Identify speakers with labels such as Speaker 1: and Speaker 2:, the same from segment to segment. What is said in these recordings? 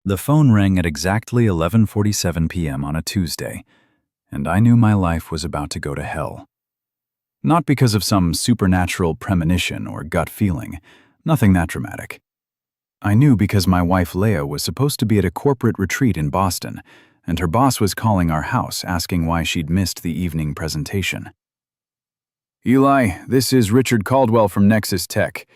Speaker 1: The phone rang at exactly 11:47 p.m. on a Tuesday, and I knew my life was about to go to hell. Not because of some supernatural premonition or gut feeling, nothing that dramatic. I knew because my wife Leah was supposed to be at a corporate retreat in Boston, and her boss was calling our house asking why she'd missed the evening presentation. "Eli, this is Richard Caldwell from Nexus Tech.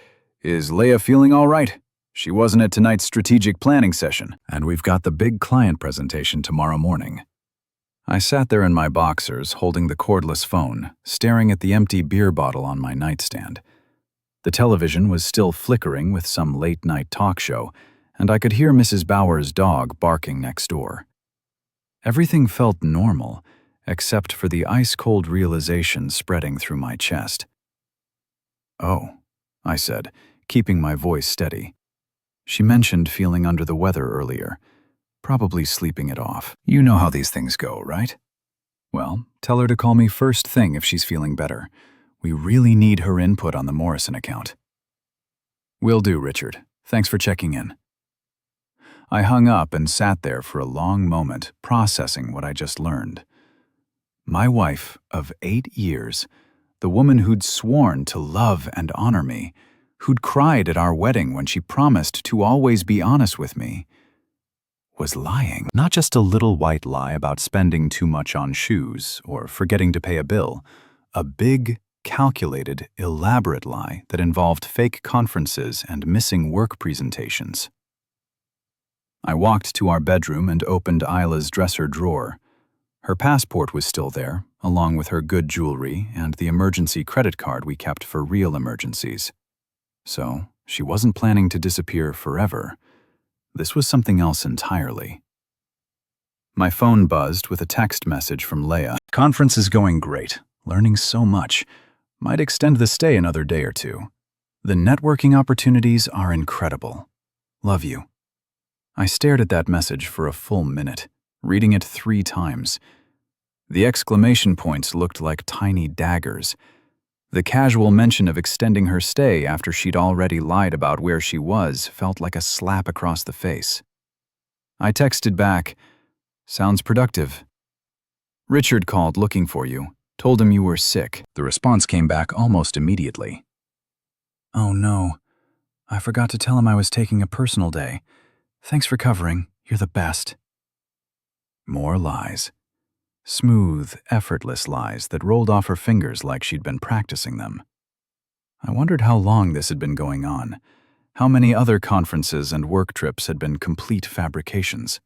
Speaker 1: Is Leah feeling all right? She wasn't at tonight's strategic planning session, and we've got the big client presentation tomorrow morning." I sat there in my boxers, holding the cordless phone, staring at the empty beer bottle on my nightstand. The television was still flickering with some late-night talk show, and I could hear Mrs. Bauer's dog barking next door. Everything felt normal, except for the ice-cold realization spreading through my chest. "Oh," I said, keeping my voice steady. She mentioned feeling under the weather earlier, probably sleeping it off. You know how these things go, right? Well, tell her to call me first thing if she's feeling better. We really need her input on the Morrison account. Will do, Richard. Thanks for checking in. I hung up and sat there for a long moment, processing what I just learned. My wife of 8 years, the woman who'd sworn to love and honor me, who'd cried at our wedding when she promised to always be honest with me, was lying. Not just a little white lie about spending too much on shoes or forgetting to pay a bill. A big, calculated, elaborate lie that involved fake conferences and missing work presentations. I walked to our bedroom and opened Isla's dresser drawer. Her passport was still there, along with her good jewelry and the emergency credit card we kept for real emergencies. So, she wasn't planning to disappear forever. This was something else entirely. My phone buzzed with a text message from Leah. "Conference is going great. Learning so much. Might extend the stay another day or two. The networking opportunities are incredible. Love you." I stared at that message for a full minute, reading it 3 times. The exclamation points looked like tiny daggers. The casual mention of extending her stay after she'd already lied about where she was felt like a slap across the face. I texted back, "Sounds productive. Richard called looking for you. Told him you were sick." The response came back almost immediately. "Oh no, I forgot to tell him I was taking a personal day. Thanks for covering. You're the best." More lies. Smooth, effortless lies that rolled off her fingers like she'd been practicing them. I wondered how long this had been going on, how many other conferences and work trips had been complete fabrications.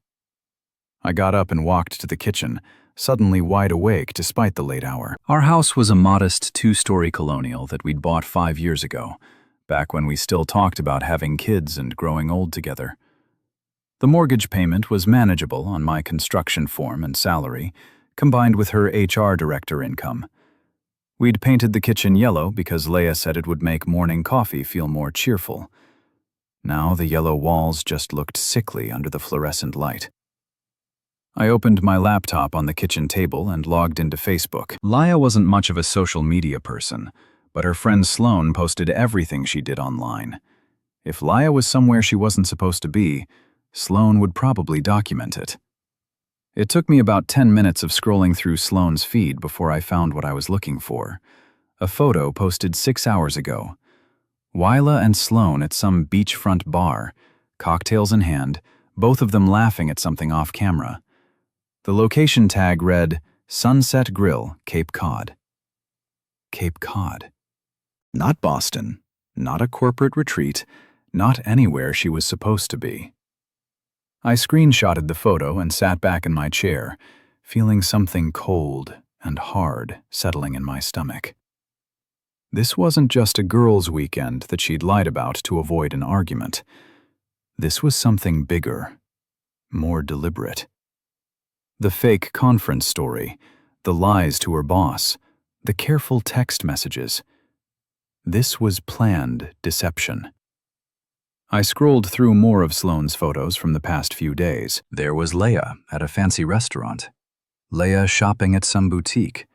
Speaker 1: I got up and walked to the kitchen, suddenly wide awake despite the late hour. Our house was a modest 2-story colonial that we'd bought 5 years ago, back when we still talked about having kids and growing old together. The mortgage payment was manageable on my construction form and salary, combined with her HR director income. We'd painted the kitchen yellow because Leah said it would make morning coffee feel more cheerful. Now the yellow walls just looked sickly under the fluorescent light. I opened my laptop on the kitchen table and logged into Facebook. Leah wasn't much of a social media person, but her friend Sloane posted everything she did online. If Leah was somewhere she wasn't supposed to be, Sloane would probably document it. It took me about 10 minutes of scrolling through Sloane's feed before I found what I was looking for. A photo posted 6 hours ago. Wyla and Sloane at some beachfront bar, cocktails in hand, both of them laughing at something off camera. The location tag read, "Sunset Grill, Cape Cod." Cape Cod. Not Boston, not a corporate retreat, not anywhere she was supposed to be. I screenshotted the photo and sat back in my chair, feeling something cold and hard settling in my stomach. This wasn't just a girls' weekend that she'd lied about to avoid an argument. This was something bigger, more deliberate. The fake conference story, the lies to her boss, the careful text messages. This was planned deception. I scrolled through more of Sloane's photos from the past few days. There was Leah at a fancy restaurant. Leah shopping at some boutique.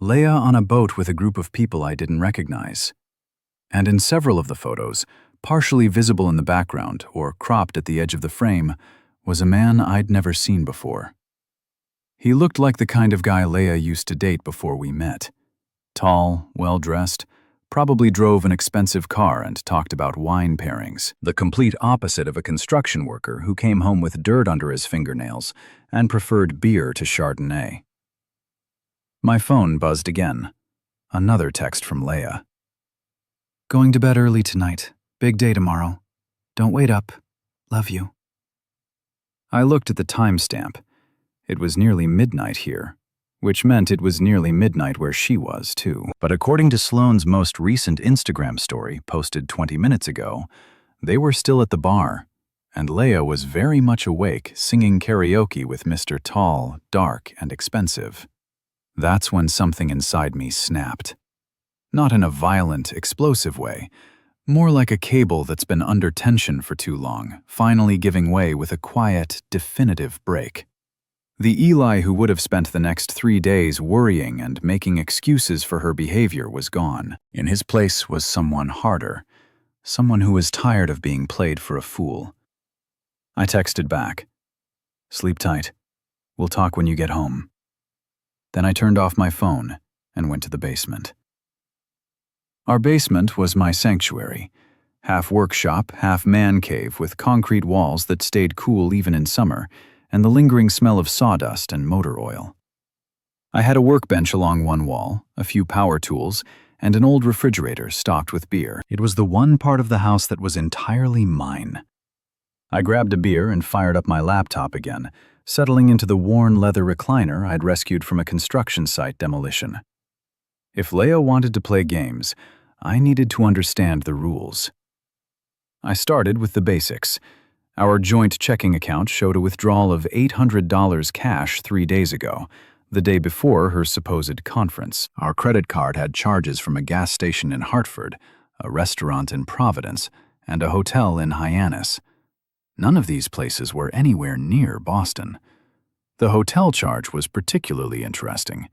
Speaker 1: Leah on a boat with a group of people I didn't recognize. And in several of the photos, partially visible in the background or cropped at the edge of the frame, was a man I'd never seen before. He looked like the kind of guy Leia used to date before we met. Tall, well-dressed, probably drove an expensive car and talked about wine pairings, the complete opposite of a construction worker who came home with dirt under his fingernails and preferred beer to Chardonnay. My phone buzzed again. Another text from Leia. "Going to bed early tonight. Big day tomorrow. Don't wait up. Love you." I looked at the timestamp. It was nearly midnight here, which meant it was nearly midnight where she was, too. But according to Sloane's most recent Instagram story, posted 20 minutes ago, they were still at the bar, and Leia was very much awake, singing karaoke with Mr. Tall, Dark, and Expensive. That's when something inside me snapped. Not in a violent, explosive way, more like a cable that's been under tension for too long, finally giving way with a quiet, definitive break. The Eli who would have spent the next 3 days worrying and making excuses for her behavior was gone. In his place was someone harder, someone who was tired of being played for a fool. I texted back, "Sleep tight. We'll talk when you get home." Then I turned off my phone and went to the basement. Our basement was my sanctuary, half workshop, half man cave with concrete walls that stayed cool even in summer, and the lingering smell of sawdust and motor oil. I had a workbench along one wall, a few power tools, and an old refrigerator stocked with beer. It was the one part of the house that was entirely mine. I grabbed a beer and fired up my laptop again, settling into the worn leather recliner I'd rescued from a construction site demolition. If Leia wanted to play games, I needed to understand the rules. I started with the basics. Our joint checking account showed a withdrawal of $800 cash 3 days ago, the day before her supposed conference. Our credit card had charges from a gas station in Hartford, a restaurant in Providence, and a hotel in Hyannis. None of these places were anywhere near Boston. The hotel charge was particularly interesting.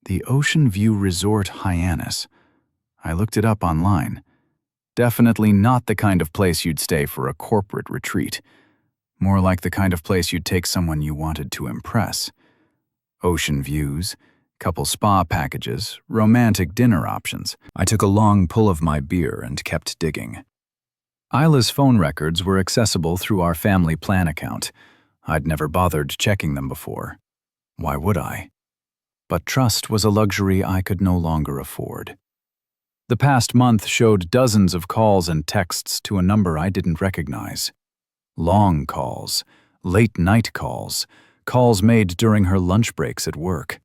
Speaker 1: The Ocean View Resort Hyannis. I looked it up online. Definitely not the kind of place you'd stay for a corporate retreat. More like the kind of place you'd take someone you wanted to impress. Ocean views, couple spa packages, romantic dinner options. I took a long pull of my beer and kept digging. Isla's phone records were accessible through our family plan account. I'd never bothered checking them before. Why would I? But trust was a luxury I could no longer afford. The past month showed dozens of calls and texts to a number I didn't recognize. Long calls, late-night calls, calls made during her lunch breaks at work.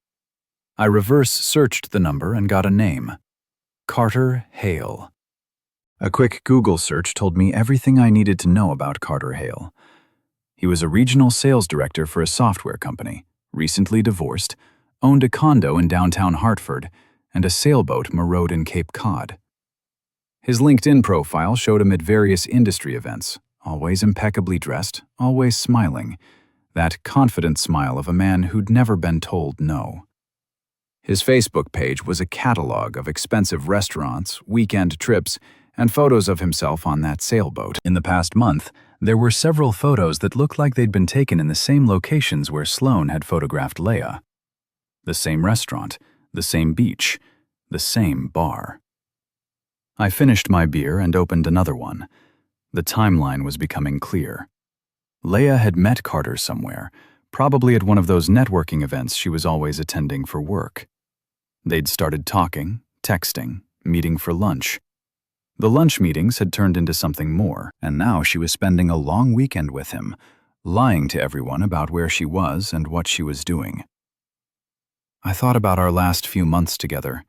Speaker 1: I reverse-searched the number and got a name. Carter Hale. A quick Google search told me everything I needed to know about Carter Hale. He was a regional sales director for a software company, recently divorced, owned a condo in downtown Hartford, and a sailboat marode in Cape Cod. His LinkedIn profile showed him at various industry events, always impeccably dressed, always smiling, that confident smile of a man who'd never been told no. His Facebook page was a catalog of expensive restaurants, weekend trips, and photos of himself on that sailboat. In the past month, there were several photos that looked like they'd been taken in the same locations where Sloane had photographed Leia. The same restaurant, the same beach, the same bar. I finished my beer and opened another one. The timeline was becoming clear. Leia had met Carter somewhere, probably at one of those networking events she was always attending for work. They'd started talking, texting, meeting for lunch. The lunch meetings had turned into something more, and now she was spending a long weekend with him, lying to everyone about where she was and what she was doing. I thought about our last few months together,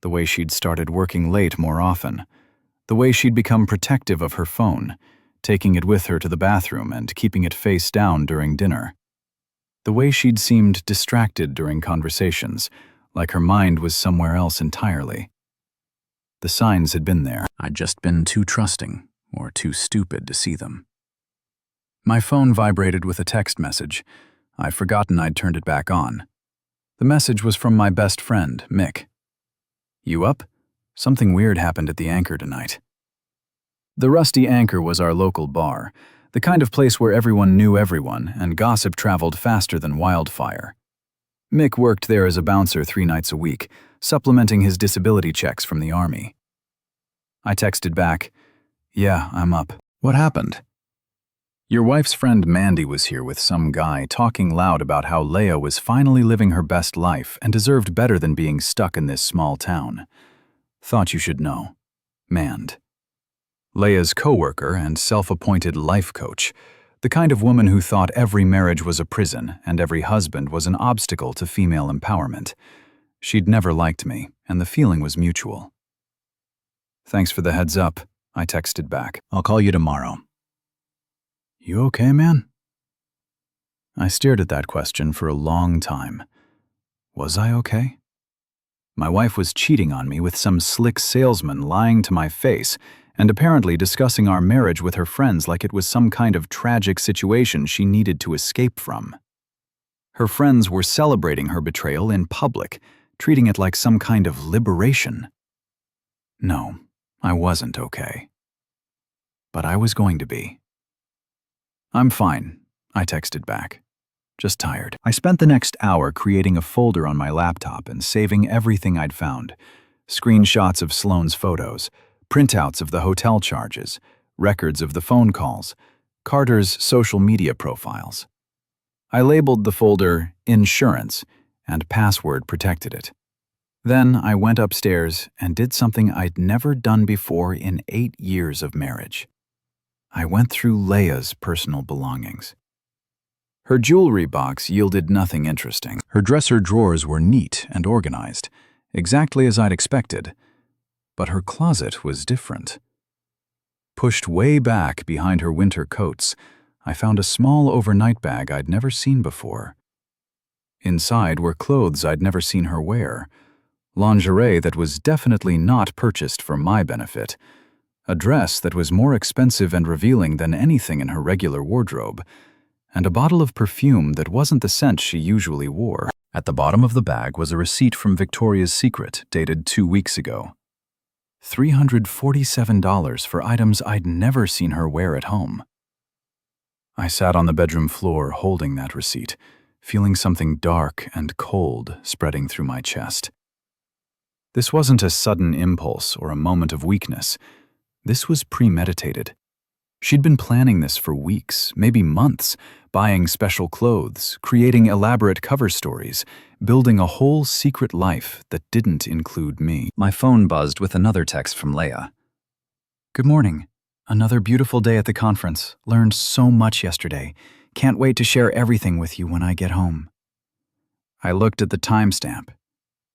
Speaker 1: the way she'd started working late more often, the way she'd become protective of her phone, taking it with her to the bathroom and keeping it face down during dinner, the way she'd seemed distracted during conversations, like her mind was somewhere else entirely. The signs had been there. I'd just been too trusting, or too stupid to see them. My phone vibrated with a text message. I'd forgotten I'd turned it back on. The message was from my best friend, Mick. "You up? Something weird happened at the Anchor tonight." The Rusty Anchor was our local bar, The kind of place where everyone knew everyone and gossip traveled faster than wildfire. Mick worked there as a bouncer 3 nights a week, supplementing his disability checks from the army. I texted back, "Yeah, I'm up." "What happened?" "Your wife's friend Mandy was here with some guy talking loud about how Leia was finally living her best life and deserved better than being stuck in this small town. Thought you should know. Mand." Leia's coworker and self-appointed life coach, the kind of woman who thought every marriage was a prison and every husband was an obstacle to female empowerment. She'd never liked me, and the feeling was mutual. "Thanks for the heads up," I texted back. "I'll call you tomorrow." "You okay, man?" I stared at that question for a long time. Was I okay? My wife was cheating on me with some slick salesman lying to my face and apparently discussing our marriage with her friends like it was some kind of tragic situation she needed to escape from. Her friends were celebrating her betrayal in public, treating it like some kind of liberation. No, I wasn't okay. But I was going to be. "I'm fine," I texted back. "Just tired." I spent the next hour creating a folder on my laptop and saving everything I'd found. Screenshots of Sloane's photos, printouts of the hotel charges, records of the phone calls, Carter's social media profiles. I labeled the folder Insurance and password protected it. Then I went upstairs and did something I'd never done before in 8 years of marriage. I went through Leia's personal belongings. Her jewelry box yielded nothing interesting. Her dresser drawers were neat and organized, exactly as I'd expected. But her closet was different. Pushed way back behind her winter coats, I found a small overnight bag I'd never seen before. Inside were clothes I'd never seen her wear, lingerie that was definitely not purchased for my benefit, a dress that was more expensive and revealing than anything in her regular wardrobe, and a bottle of perfume that wasn't the scent she usually wore. At the bottom of the bag was a receipt from Victoria's Secret dated 2 weeks ago. $347 for items I'd never seen her wear at home. I sat on the bedroom floor holding that receipt, feeling something dark and cold spreading through my chest. This wasn't a sudden impulse or a moment of weakness. This was premeditated. She'd been planning this for weeks, maybe months, buying special clothes, creating elaborate cover stories, building a whole secret life that didn't include me. My phone buzzed with another text from Leia. "Good morning. Another beautiful day at the conference. Learned so much yesterday. Can't wait to share everything with you when I get home." I looked at the timestamp.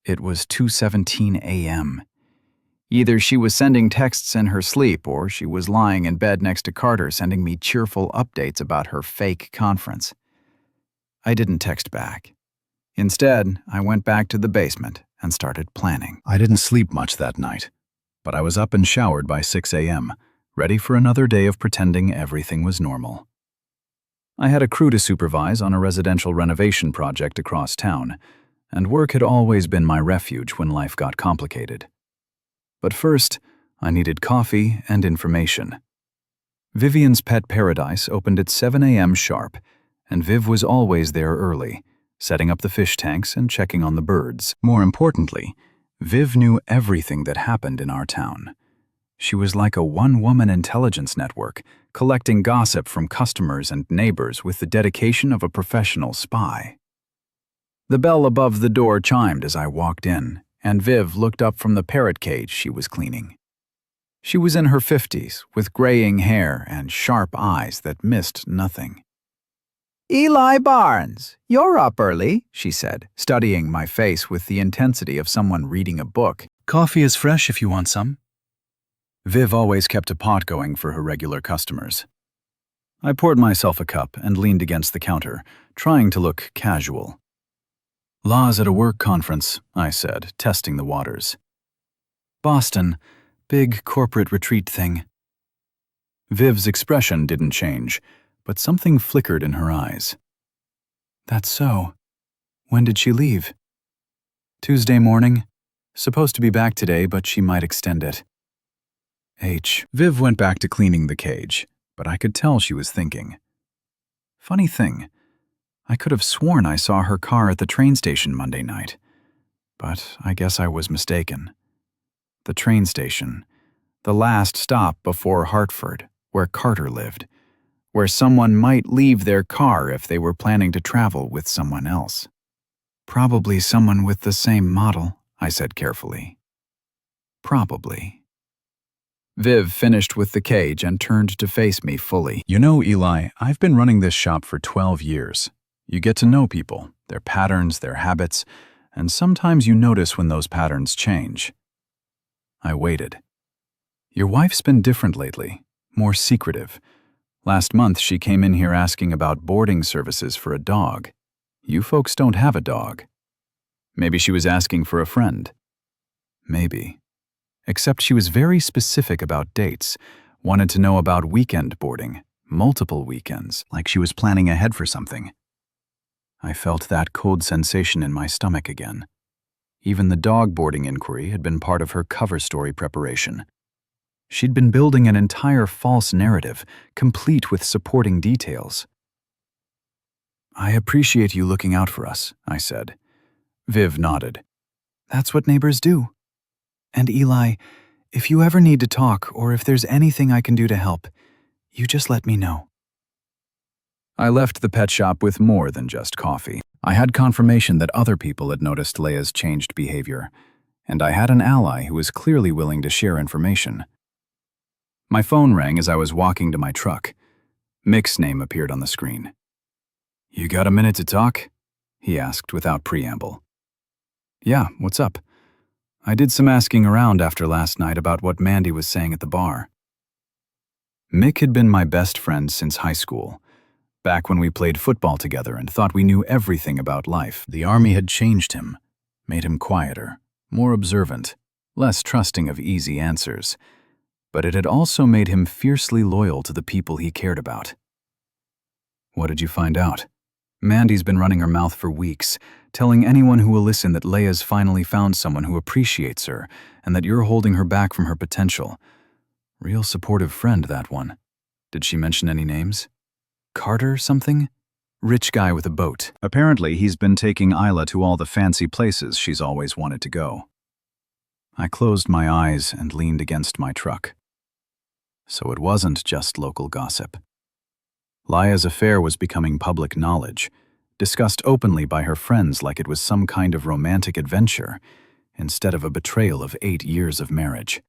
Speaker 1: It was 2:17 a.m. Either she was sending texts in her sleep or she was lying in bed next to Carter sending me cheerful updates about her fake conference. I didn't text back. Instead, I went back to the basement and started planning. I didn't sleep much that night, but I was up and showered by 6 a.m., ready for another day of pretending everything was normal. I had a crew to supervise on a residential renovation project across town, and work had always been my refuge when life got complicated. But first, I needed coffee and information. Vivian's Pet Paradise opened at 7 a.m. sharp, and Viv was always there early, setting up the fish tanks and checking on the birds. More importantly, Viv knew everything that happened in our town. She was like a one-woman intelligence network, collecting gossip from customers and neighbors with the dedication of a professional spy. The bell above the door chimed as I walked in, and Viv looked up from the parrot cage she was cleaning. She was in her 50s, with graying hair and sharp eyes that missed nothing. "Eli Barnes, you're up early," she said, studying my face with the intensity of someone reading a book. "Coffee is fresh if you want some." Viv always kept a pot going for her regular customers. I poured myself a cup and leaned against the counter, trying to look casual. "Law's at a work conference," I said, testing the waters. "Boston, big corporate retreat thing." Viv's expression didn't change, but something flickered in her eyes. "That's so. When did she leave?" "Tuesday morning. Supposed to be back today, but she might extend it." Viv went back to cleaning the cage, but I could tell she was thinking. Funny thing, I could have sworn I saw her car at the train station Monday night, but I guess I was mistaken. The train station, the last stop before Hartford, where Carter lived, where someone might leave their car if they were planning to travel with someone else. Probably someone with the same model, I said carefully. Probably. Viv finished with the cage and turned to face me fully. You know, Eli, I've been running this shop for 12 years. You get to know people, their patterns, their habits, and sometimes you notice when those patterns change. I waited. Your wife's been different lately, more secretive. Last month she came in here asking about boarding services for a dog. You folks don't have a dog. Maybe she was asking for a friend. Maybe. Except she was very specific about dates, wanted to know about weekend boarding, multiple weekends, like she was planning ahead for something. I felt that cold sensation in my stomach again. Even the dog boarding inquiry had been part of her cover story preparation. She'd been building an entire false narrative, complete with supporting details. I appreciate you looking out for us, I said. Viv nodded. That's what neighbors do. And Eli, if you ever need to talk or if there's anything I can do to help, you just let me know. I left the pet shop with more than just coffee. I had confirmation that other people had noticed Leia's changed behavior, and I had an ally who was clearly willing to share information. My phone rang as I was walking to my truck. Mick's name appeared on the screen. You got a minute to talk? He asked without preamble. Yeah, what's up? I did some asking around after last night about what Mandy was saying at the bar. Mick had been my best friend since high school, back when we played football together and thought we knew everything about life. The Army had changed him, made him quieter, more observant, less trusting of easy answers, but it had also made him fiercely loyal to the people he cared about. What did you find out? Mandy's been running her mouth for weeks, telling anyone who will listen that Leia's finally found someone who appreciates her and that you're holding her back from her potential. Real supportive friend, that one. Did she mention any names? Carter something? Rich guy with a boat. Apparently, he's been taking Isla to all the fancy places she's always wanted to go. I closed my eyes and leaned against my truck. So it wasn't just local gossip. Leia's affair was becoming public knowledge, discussed openly by her friends like it was some kind of romantic adventure, instead of a betrayal of 8 years of marriage.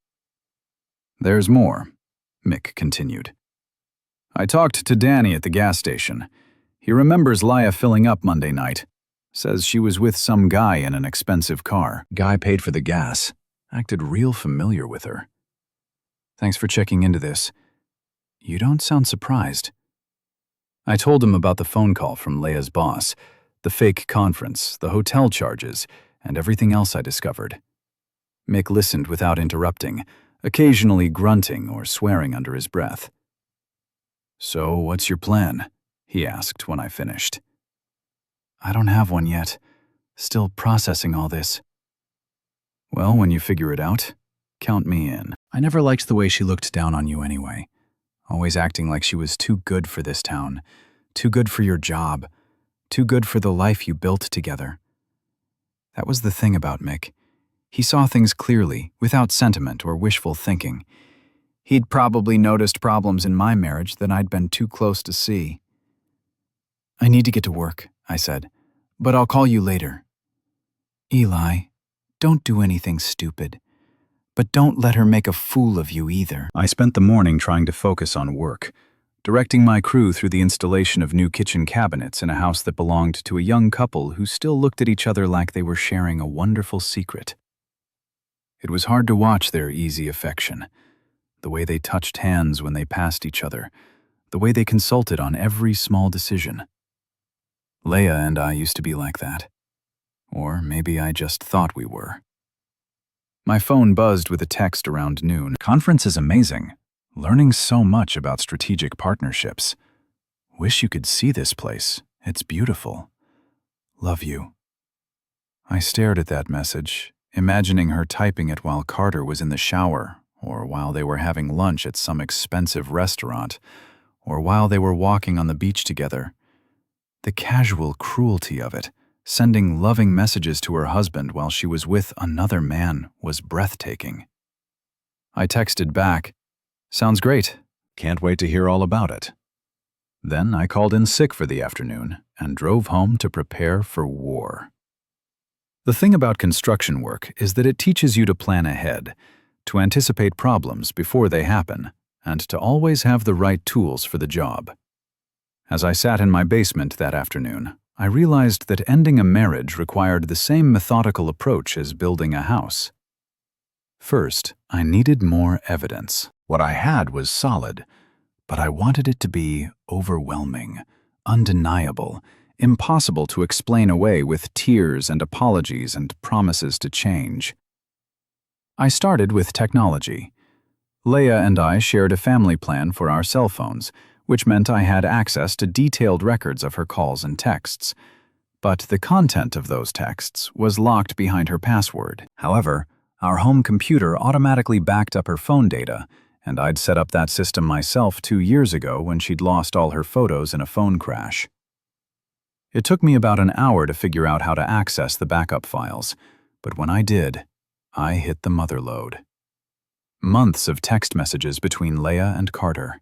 Speaker 1: There's more, Mick continued. I talked to Danny at the gas station. He remembers Leia filling up Monday night. Says she was with some guy in an expensive car. Guy paid for the gas. Acted real familiar with her. Thanks for checking into this. You don't sound surprised. I told him about the phone call from Leia's boss, the fake conference, the hotel charges, and everything else I discovered. Mick listened without interrupting, occasionally grunting or swearing under his breath. So, what's your plan? He asked when I finished. I don't have one yet. Still processing all this. Well, when you figure it out, count me in. I never liked the way she looked down on you anyway. Always acting like she was too good for this town, too good for your job, too good for the life you built together. That was the thing about Mick. He saw things clearly, without sentiment or wishful thinking. He'd probably noticed problems in my marriage that I'd been too close to see. I need to get to work, I said, but I'll call you later. Eli, don't do anything stupid. But don't let her make a fool of you either. I spent the morning trying to focus on work, directing my crew through the installation of new kitchen cabinets in a house that belonged to a young couple who still looked at each other like they were sharing a wonderful secret. It was hard to watch their easy affection, the way they touched hands when they passed each other, the way they consulted on every small decision. Leia and I used to be like that. Or maybe I just thought we were. My phone buzzed with a text around noon. Conference is amazing. Learning so much about strategic partnerships. Wish you could see this place. It's beautiful. Love you. I stared at that message, imagining her typing it while Carter was in the shower, or while they were having lunch at some expensive restaurant, or while they were walking on the beach together. The casual cruelty of it, sending loving messages to her husband while she was with another man, was breathtaking. I texted back, "Sounds great. Can't wait to hear all about it." Then I called in sick for the afternoon and drove home to prepare for war. The thing about construction work is that it teaches you to plan ahead, to anticipate problems before they happen, and to always have the right tools for the job. As I sat in my basement that afternoon, I realized that ending a marriage required the same methodical approach as building a house. First, I needed more evidence. What I had was solid, but I wanted it to be overwhelming, undeniable, impossible to explain away with tears and apologies and promises to change. I started with technology. Leia and I shared a family plan for our cell phones, which meant I had access to detailed records of her calls and texts. But the content of those texts was locked behind her password. However, our home computer automatically backed up her phone data, and I'd set up that system myself 2 years ago when she'd lost all her photos in a phone crash. It took me about an hour to figure out how to access the backup files, but when I did, I hit the mother lode. Months of text messages between Leia and Carter.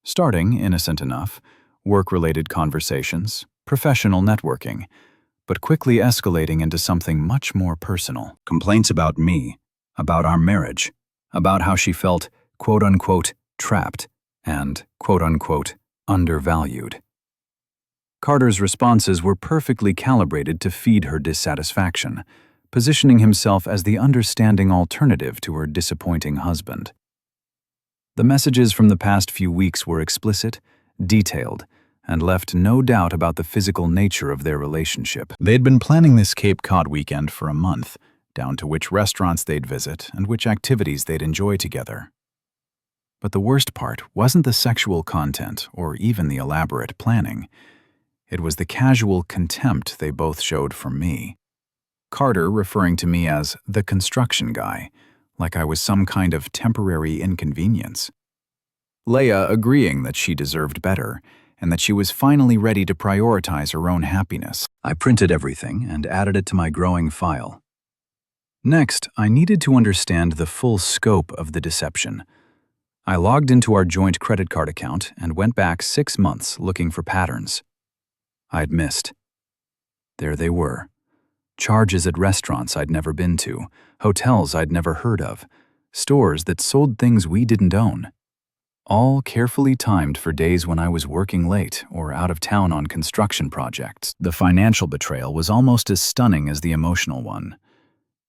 Speaker 1: Starting, innocent enough, work-related conversations, professional networking, but quickly escalating into something much more personal. Complaints about me, about our marriage, about how she felt, quote-unquote, trapped, and, quote-unquote, undervalued. Carter's responses were perfectly calibrated to feed her dissatisfaction, positioning himself as the understanding alternative to her disappointing husband. The messages from the past few weeks were explicit, detailed, and left no doubt about the physical nature of their relationship. They'd been planning this Cape Cod weekend for a month, down to which restaurants they'd visit and which activities they'd enjoy together. But the worst part wasn't the sexual content or even the elaborate planning. It was the casual contempt they both showed for me. Carter referring to me as the construction guy, like I was some kind of temporary inconvenience. Leia agreeing that she deserved better, and that she was finally ready to prioritize her own happiness. I printed everything and added it to my growing file. Next, I needed to understand the full scope of the deception. I logged into our joint credit card account and went back 6 months looking for patterns I'd missed. There they were. Charges at restaurants I'd never been to, hotels I'd never heard of, stores that sold things we didn't own. All carefully timed for days when I was working late or out of town on construction projects. The financial betrayal was almost as stunning as the emotional one.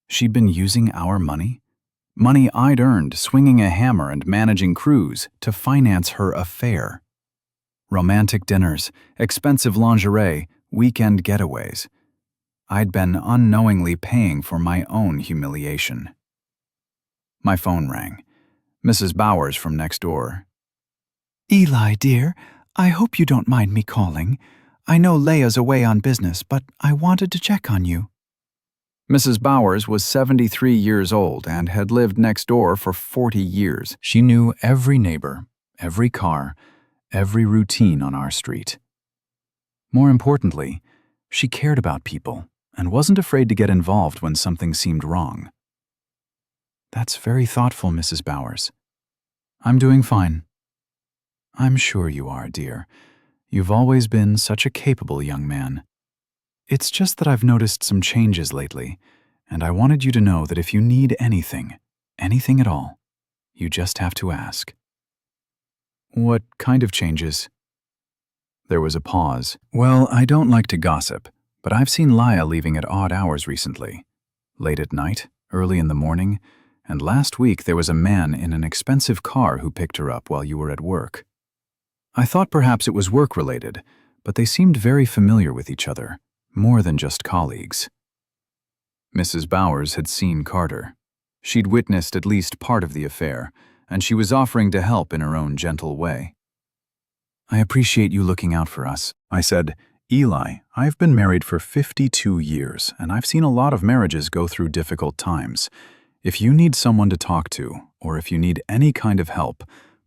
Speaker 1: She'd been using our money? Money I'd earned swinging a hammer and managing crews to finance her affair. Romantic dinners, expensive lingerie, weekend getaways. I'd been unknowingly paying for my own humiliation. My phone rang. Mrs. Bowers from next door. "Eli, dear, I hope you don't mind me calling. I know Leia's away on business, but I wanted to check on you." Mrs. Bowers was 73 years old and had lived next door for 40 years. She knew every neighbor, every car, every routine on our street. More importantly, she cared about people and wasn't afraid to get involved when something seemed wrong. "That's very thoughtful, Mrs. Bowers. I'm doing fine." "I'm sure you are, dear. You've always been such a capable young man. It's just that I've noticed some changes lately, and I wanted you to know that if you need anything, anything at all, you just have to ask." "What kind of changes?" There was a pause. "Well, I don't like to gossip, but I've seen Leia leaving at odd hours recently. Late at night, early in the morning, and last week there was a man in an expensive car who picked her up while you were at work. I thought perhaps it was work-related, but they seemed very familiar with each other, more than just colleagues." Mrs. Bowers had seen Carter. She'd witnessed at least part of the affair, and she was offering to help in her own gentle way. "I appreciate you looking out for us," I said. "Eli, I've been married for 52 years, and I've seen a lot of marriages go through difficult times. If you need someone to talk to, or if you need any kind of help,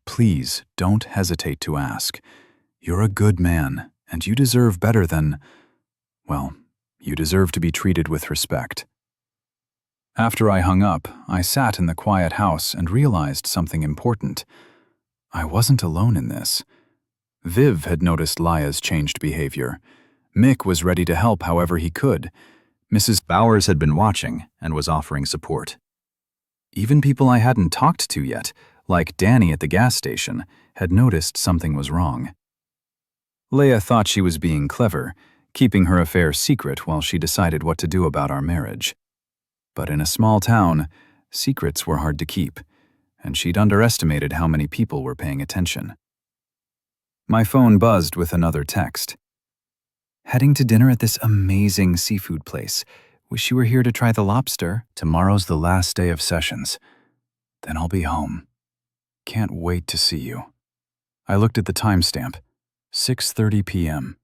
Speaker 1: Please don't hesitate to ask. You're a good man, and you deserve better than, well, you deserve to be treated with respect. After I hung up, I sat in the quiet house and realized something important. I wasn't alone in this. Viv had noticed Laya's changed behavior. Mick was ready to help however he could. Mrs. Bowers had been watching and was offering support. Even people I hadn't talked to yet, like Danny at the gas station, had noticed something was wrong. Leia thought she was being clever, keeping her affair secret while she decided what to do about our marriage. But in a small town, secrets were hard to keep, and she'd underestimated how many people were paying attention. My phone buzzed with another text. Heading to dinner at this amazing seafood place. Wish you were here to try the lobster. Tomorrow's the last day of sessions. Then I'll be home. Can't wait to see you. I looked at the timestamp. 6:30 p.m.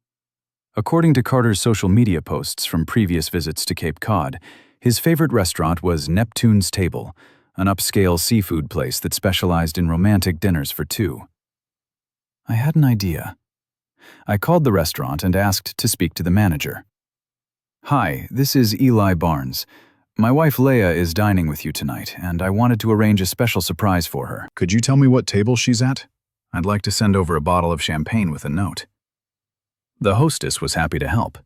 Speaker 1: According to Carter's social media posts from previous visits to Cape Cod, his favorite restaurant was Neptune's Table, an upscale seafood place that specialized in romantic dinners for two. I had an idea. I called the restaurant and asked to speak to the manager. Hi, this is Eli Barnes. My wife Leia is dining with you tonight, and I wanted to arrange a special surprise for her. Could you tell me what table she's at? I'd like to send over a bottle of champagne with a note. The hostess was happy to help.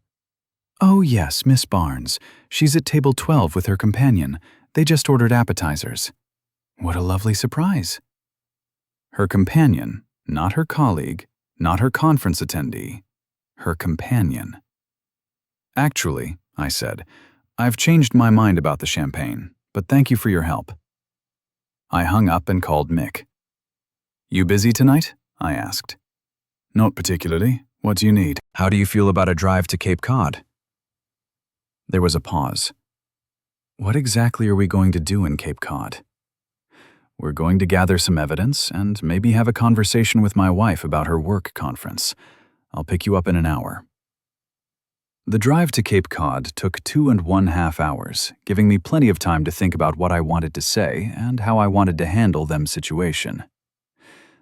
Speaker 1: Oh yes, Miss Barnes. She's at table 12 with her companion. They just ordered appetizers. What a lovely surprise. Her companion, not her colleague, not her conference attendee, her companion. Actually, I said, I've changed my mind about the champagne, but thank you for your help. I hung up and called Mick. You busy tonight? I asked. Not particularly. What do you need? How do you feel about a drive to Cape Cod? There was a pause. What exactly are we going to do in Cape Cod? We're going to gather some evidence and maybe have a conversation with my wife about her work conference. I'll pick you up in an hour. The drive to Cape Cod took 2.5 hours, giving me plenty of time to think about what I wanted to say and how I wanted to handle them situation.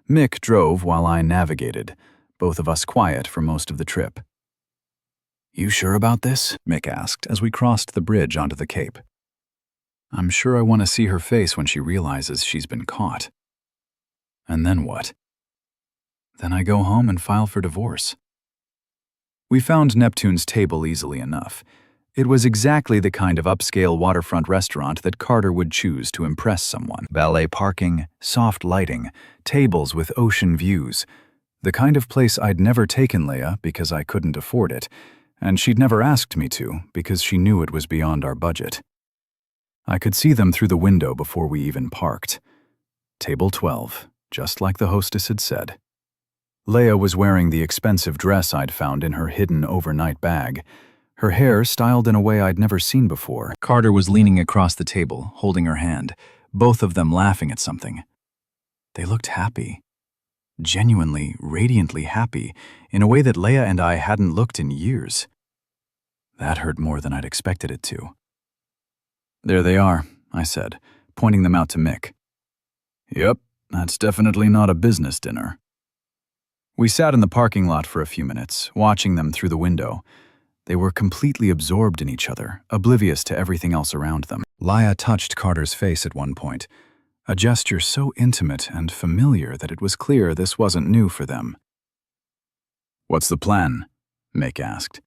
Speaker 1: Mick drove while I navigated, both of us quiet for most of the trip. You sure about this? Mick asked as we crossed the bridge onto the Cape. I'm sure I want to see her face when she realizes she's been caught. And then what? Then I go home and file for divorce. We found Neptune's Table easily enough. It was exactly the kind of upscale waterfront restaurant that Carter would choose to impress someone. Valet parking, soft lighting, tables with ocean views. The kind of place I'd never taken Leia because I couldn't afford it, and she'd never asked me to because she knew it was beyond our budget. I could see them through the window before we even parked. Table 12, just like the hostess had said. Leia was wearing the expensive dress I'd found in her hidden overnight bag, her hair styled in a way I'd never seen before. Carter was leaning across the table, holding her hand, both of them laughing at something. They looked happy. Genuinely, radiantly happy, in a way that Leia and I hadn't looked in years. That hurt more than I'd expected it to. There they are, I said, pointing them out to Mick. Yep, that's definitely not a business dinner. We sat in the parking lot for a few minutes, watching them through the window. They were completely absorbed in each other, oblivious to everything else around them. Leia touched Carter's face at one point, a gesture so intimate and familiar that it was clear this wasn't new for them. What's the plan? Mick asked.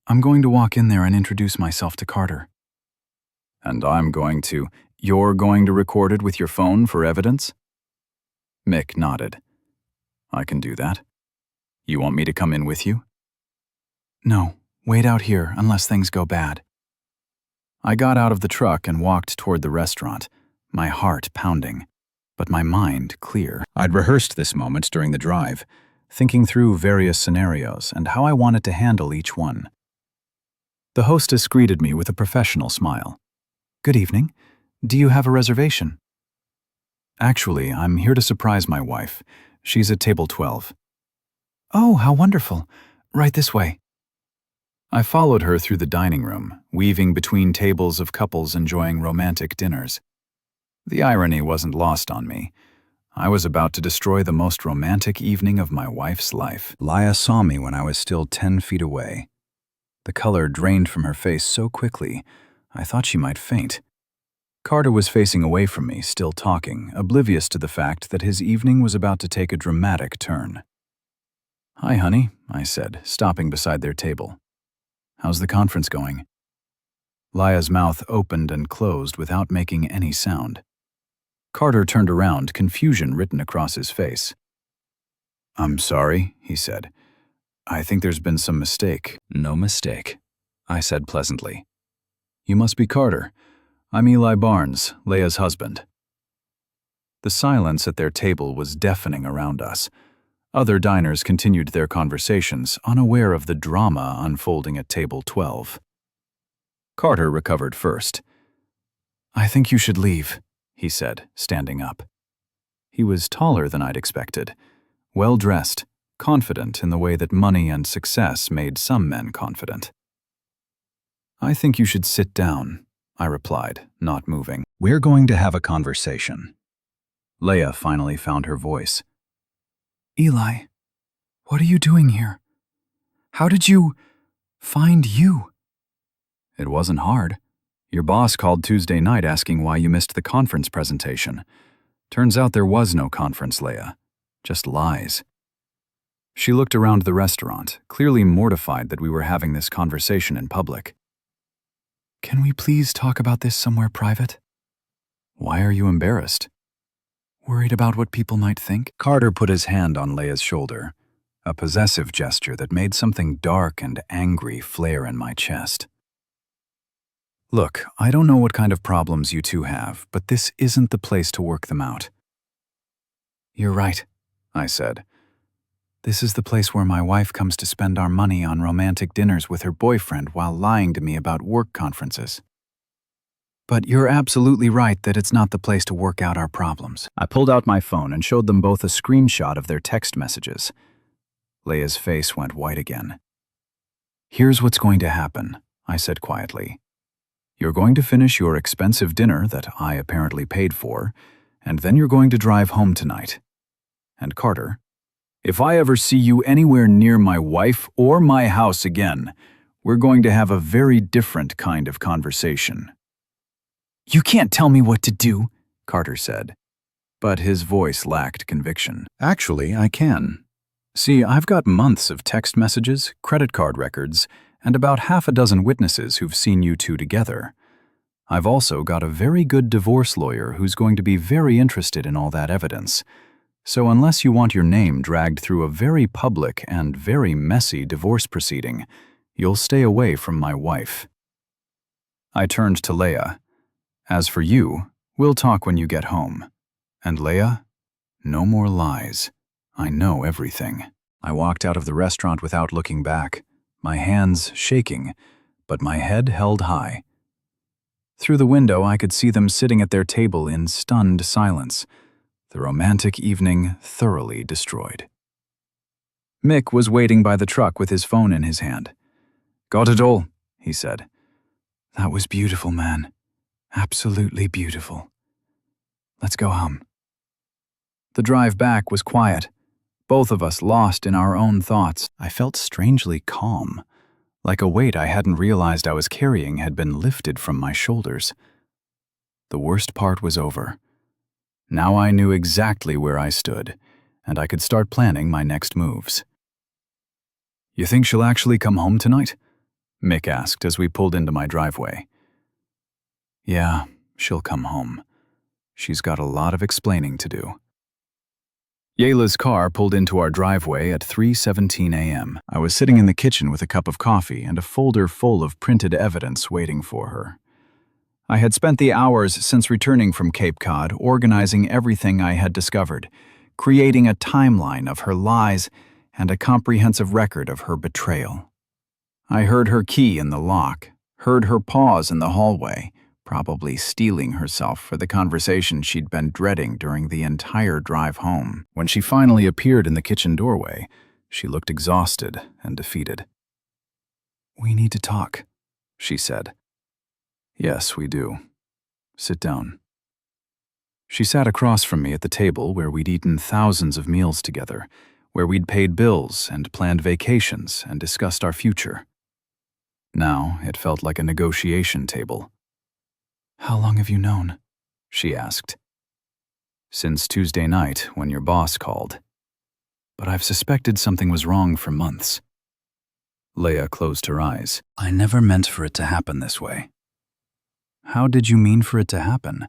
Speaker 1: I'm going to walk in there and introduce myself to Carter. And you're going to record it with your phone for evidence? Mick nodded. I can do that. You want me to come in with you? No, wait out here unless things go bad. I got out of the truck and walked toward the restaurant, my heart pounding, but my mind clear. I'd rehearsed this moment during the drive, thinking through various scenarios and how I wanted to handle each one. The hostess greeted me with a professional smile. Good evening. Do you have a reservation? Actually, I'm here to surprise my wife. She's at table 12. Oh, how wonderful. Right this way. I followed her through the dining room, weaving between tables of couples enjoying romantic dinners. The irony wasn't lost on me. I was about to destroy the most romantic evening of my wife's life. Leia saw me when I was still 10 feet away. The color drained from her face so quickly, I thought she might faint. Carter was facing away from me, still talking, oblivious to the fact that his evening was about to take a dramatic turn. "Hi, honey," I said, stopping beside their table. "How's the conference going?" Leia's mouth opened and closed without making any sound. Carter turned around, confusion written across his face. "I'm sorry," he said. "I think there's been some mistake." "No mistake," I said pleasantly. "You must be Carter. I'm Eli Barnes, Leia's husband." The silence at their table was deafening around us. Other diners continued their conversations, unaware of the drama unfolding at table 12. Carter recovered first. "I think you should leave," he said, standing up. He was taller than I'd expected, well-dressed, confident in the way that money and success made some men confident. "I think you should sit down," I replied, not moving. "We're going to have a conversation." Leia finally found her voice. "Eli, what are you doing here? How did you find you?" "It wasn't hard. Your boss called Tuesday night asking why you missed the conference presentation. Turns out there was no conference, Leia. Just lies." She looked around the restaurant, clearly mortified that we were having this conversation in public. "Can we please talk about this somewhere private?" "Why are you embarrassed?" "Worried about what people might think?" Carter put his hand on Leia's shoulder, a possessive gesture that made something dark and angry flare in my chest. "Look, I don't know what kind of problems you two have, but this isn't the place to work them out." "You're right," I said. "This is the place where my wife comes to spend our money on romantic dinners with her boyfriend while lying to me about work conferences. But you're absolutely right that it's not the place to work out our problems." I pulled out my phone and showed them both a screenshot of their text messages. Leia's face went white again. "Here's what's going to happen," I said quietly. "You're going to finish your expensive dinner that I apparently paid for, and then you're going to drive home tonight. And Carter, if I ever see you anywhere near my wife or my house again, we're going to have a very different kind of conversation." "You can't tell me what to do," Carter said. But his voice lacked conviction. "Actually, I can. See, I've got months of text messages, credit card records, and about half a dozen witnesses who've seen you two together. I've also got a very good divorce lawyer who's going to be very interested in all that evidence. So unless you want your name dragged through a very public and very messy divorce proceeding, you'll stay away from my wife." I turned to Leia. "As for you, we'll talk when you get home. And Leia, no more lies. I know everything." I walked out of the restaurant without looking back, my hands shaking, but my head held high. Through the window, I could see them sitting at their table in stunned silence, the romantic evening thoroughly destroyed. Mick was waiting by the truck with his phone in his hand. "Got it all," he said. "That was beautiful, man. Absolutely beautiful. Let's go home." The drive back was quiet, both of us lost in our own thoughts. I felt strangely calm, like a weight I hadn't realized I was carrying had been lifted from my shoulders. The worst part was over. Now I knew exactly where I stood, and I could start planning my next moves. "You think she'll actually come home tonight?" Mick asked as we pulled into my driveway. "Yeah, she'll come home. She's got a lot of explaining to do." Yayla's car pulled into our driveway at 3:17 a.m. I was sitting in the kitchen with a cup of coffee and a folder full of printed evidence waiting for her. I had spent the hours since returning from Cape Cod organizing everything I had discovered, creating a timeline of her lies and a comprehensive record of her betrayal. I heard her key in the lock, heard her pause in the hallway, probably steeling herself for the conversation she'd been dreading during the entire drive home. When she finally appeared in the kitchen doorway, she looked exhausted and defeated. "We need to talk," she said. "Yes, we do. Sit down." She sat across from me at the table where we'd eaten thousands of meals together, where we'd paid bills and planned vacations and discussed our future. Now it felt like a negotiation table. "How long have you known?" she asked. "Since Tuesday night, when your boss called. But I've suspected something was wrong for months." Leia closed her eyes. "I never meant for it to happen this way." "How did you mean for it to happen?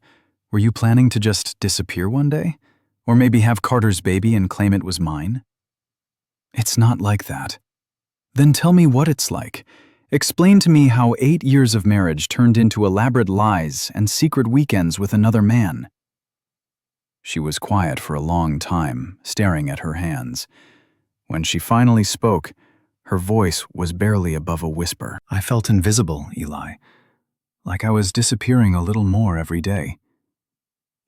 Speaker 1: Were you planning to just disappear one day? Or maybe have Carter's baby and claim it was mine?" "It's not like that." "Then tell me what it's like. Explain to me how 8 years of marriage turned into elaborate lies and secret weekends with another man." She was quiet for a long time, staring at her hands. When she finally spoke, her voice was barely above a whisper. "I felt invisible, Eli. Like I was disappearing a little more every day.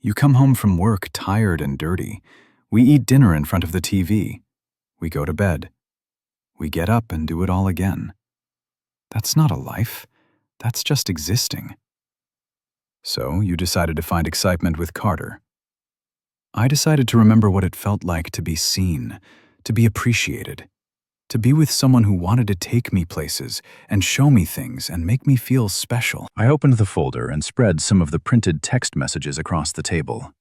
Speaker 1: You come home from work tired and dirty. We eat dinner in front of the TV. We go to bed. We get up and do it all again. That's not a life. That's just existing." "So you decided to find excitement with Carter." "I decided to remember what it felt like to be seen, to be appreciated, to be with someone who wanted to take me places and show me things and make me feel special." I opened the folder and spread some of the printed text messages across the table.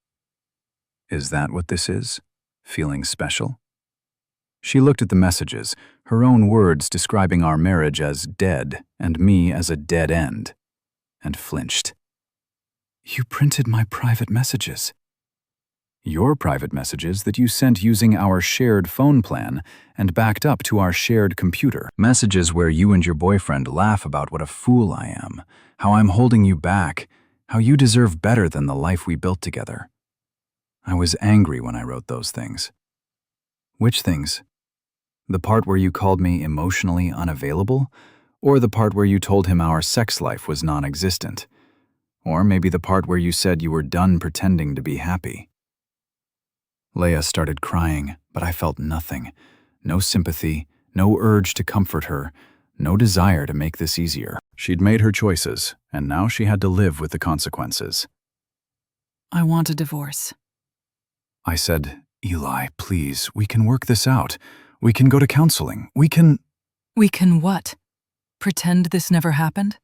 Speaker 1: "Is that what this is? Feeling special?" She looked at the messages, her own words describing our marriage as dead and me as a dead end, and flinched. "You printed my private messages." "Your private messages that you sent using our shared phone plan and backed up to our shared computer. Messages where you and your boyfriend laugh about what a fool I am, how I'm holding you back, how you deserve better than the life we built together." I was angry when I wrote those things. "Which things? The part where you called me emotionally unavailable? Or the part where you told him our sex life was non-existent? Or maybe the part where you said you were done pretending to be happy?" Leia started crying, but I felt nothing. No sympathy, no urge to comfort her, no desire to make this easier. She'd made her choices, and now she had to live with the consequences.
Speaker 2: "I want a divorce."
Speaker 1: I said, "Eli, please, we can work this out. We can go to counseling. We can—"
Speaker 2: "We can what? Pretend this never happened?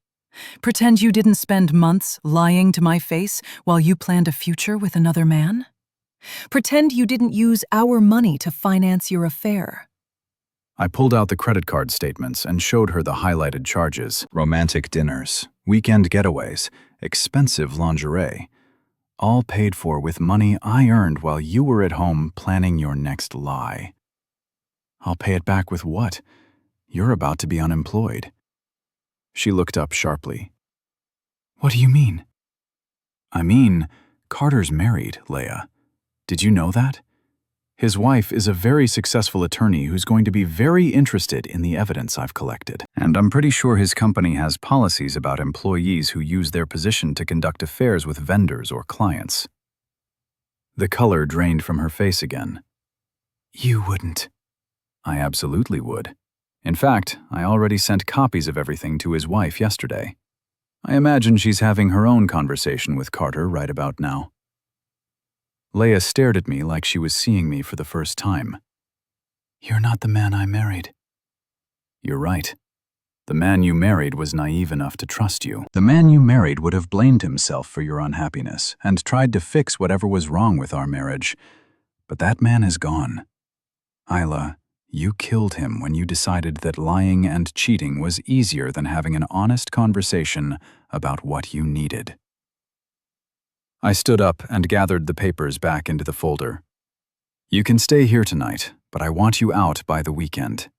Speaker 2: Pretend you didn't spend months lying to my face while you planned a future with another man? Pretend you didn't use our money to finance your affair?"
Speaker 1: I pulled out the credit card statements and showed her the highlighted charges. Romantic dinners, weekend getaways, expensive lingerie. All paid for with money I earned while you were at home planning your next lie. "I'll pay it back with what? You're about to be unemployed." She looked up sharply. "What do you mean?" "I mean, Carter's married, Leia. Did you know that? His wife is a very successful attorney who's going to be very interested in the evidence I've collected. And I'm pretty sure his company has policies about employees who use their position to conduct affairs with vendors or clients." The color drained from her face again. "You wouldn't." "I absolutely would. In fact, I already sent copies of everything to his wife yesterday. I imagine she's having her own conversation with Carter right about now." Leia stared at me like she was seeing me for the first time. "You're not the man I married." "You're right. The man you married was naive enough to trust you. The man you married would have blamed himself for your unhappiness and tried to fix whatever was wrong with our marriage. But that man is gone. Isla, you killed him when you decided that lying and cheating was easier than having an honest conversation about what you needed." I stood up and gathered the papers back into the folder. "You can stay here tonight, but I want you out by the weekend.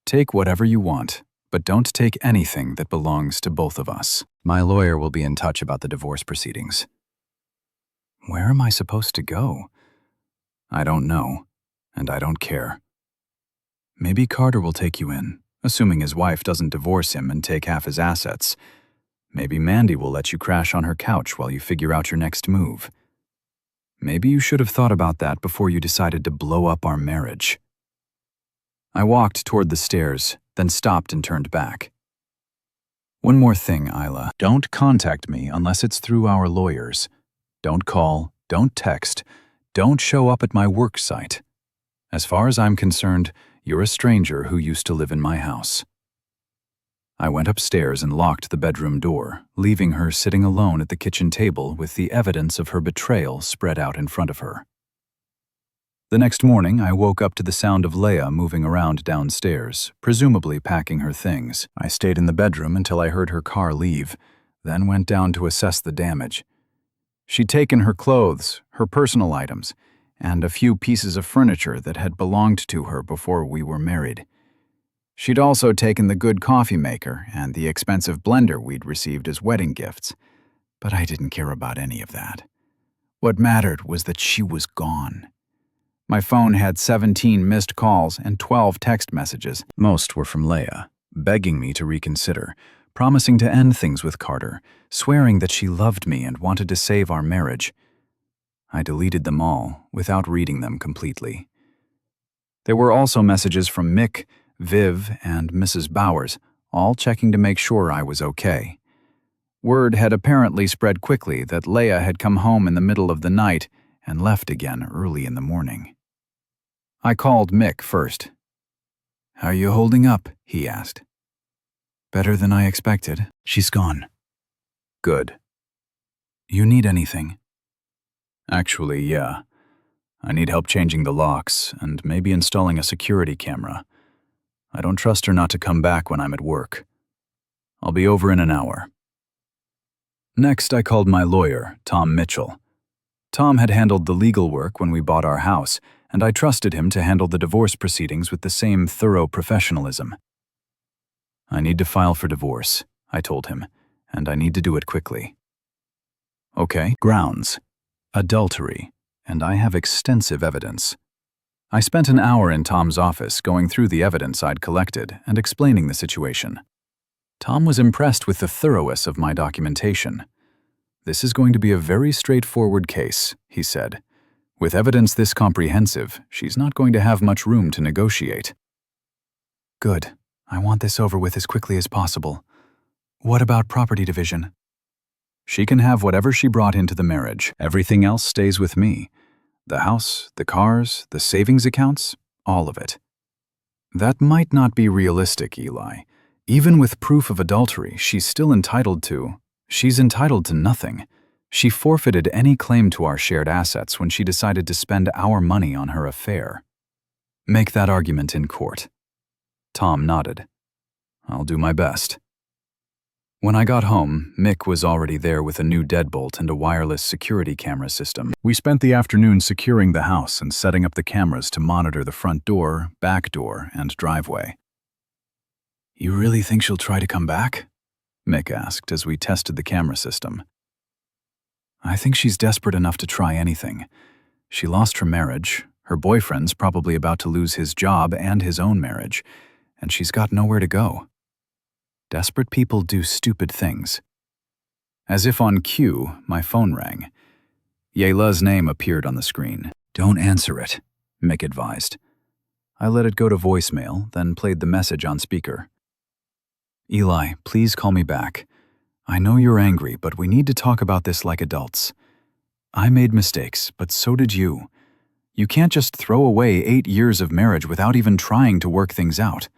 Speaker 1: Take whatever you want, but don't take anything that belongs to both of us. My lawyer will be in touch about the divorce proceedings." Where am I supposed to go? I don't know, and I don't care. Maybe Carter will take you in, assuming his wife doesn't divorce him and take half his assets. Maybe Mandy will let you crash on her couch while you figure out your next move. Maybe you should have thought about that before you decided to blow up our marriage. I walked toward the stairs, then stopped and turned back. "One more thing, Isla. Don't contact me unless it's through our lawyers. Don't call, Don't text. Don't show up at my work site. As far as I'm concerned, you're a stranger who used to live in my house." I went upstairs and locked the bedroom door, leaving her sitting alone at the kitchen table with the evidence of her betrayal spread out in front of her. The next morning, I woke up to the sound of Leah moving around downstairs, presumably packing her things. I stayed in the bedroom until I heard her car leave, then went down to assess the damage. She'd taken her clothes, her personal items, and a few pieces of furniture that had belonged to her before we were married. She'd also taken the good coffee maker and the expensive blender we'd received as wedding gifts, but I didn't care about any of that. What mattered was that she was gone. My phone had 17 missed calls and 12 text messages. Most were from Leah, begging me to reconsider, promising to end things with Carter, swearing that she loved me and wanted to save our marriage. I deleted them all without reading them completely. There were also messages from Mick, Viv, and Mrs. Bowers, all checking to make sure I was okay. Word had apparently spread quickly that Leah had come home in the middle of the night and left again early in the morning. I called Mick first. "How are you holding up?" he asked. "Better than I expected. She's gone." "Good. You need anything?" "Actually, yeah. I need help changing the locks and maybe installing a security camera. I don't trust her not to come back when I'm at work. I'll be over in an hour." Next, I called my lawyer, Tom Mitchell. Tom had handled the legal work when we bought our house, and I trusted him to handle the divorce proceedings with the same thorough professionalism. "I need to file for divorce," I told him, "and I need to do it quickly." "Okay, grounds. Adultery, and I have extensive evidence." I spent an hour in Tom's office going through the evidence I'd collected and explaining the situation. Tom was impressed with the thoroughness of my documentation. "This is going to be a very straightforward case," he said. "With evidence this comprehensive, she's not going to have much room to negotiate." "Good. I want this over with as quickly as possible. What about property division?" "She can have whatever she brought into the marriage. Everything else stays with me. The house, the cars, the savings accounts, all of it." "That might not be realistic, Eli. Even with proof of adultery, she's entitled to nothing. She forfeited any claim to our shared assets when she decided to spend our money on her affair." "Make that argument in court." Tom nodded. "I'll do my best." When I got home, Mick was already there with a new deadbolt and a wireless security camera system. We spent the afternoon securing the house and setting up the cameras to monitor the front door, back door, and driveway. "You really think she'll try to come back?" Mick asked as we tested the camera system. "I think she's desperate enough to try anything. She lost her marriage, her boyfriend's probably about to lose his job and his own marriage, and she's got nowhere to go. Desperate people do stupid things." As if on cue, my phone rang. Yayla's name appeared on the screen. "Don't answer it," Mick advised. I let it go to voicemail, then played the message on speaker. "Eli, please call me back. I know you're angry, but we need to talk about this like adults. I made mistakes, but so did you. You can't just throw away 8 years of marriage without even trying to work things out.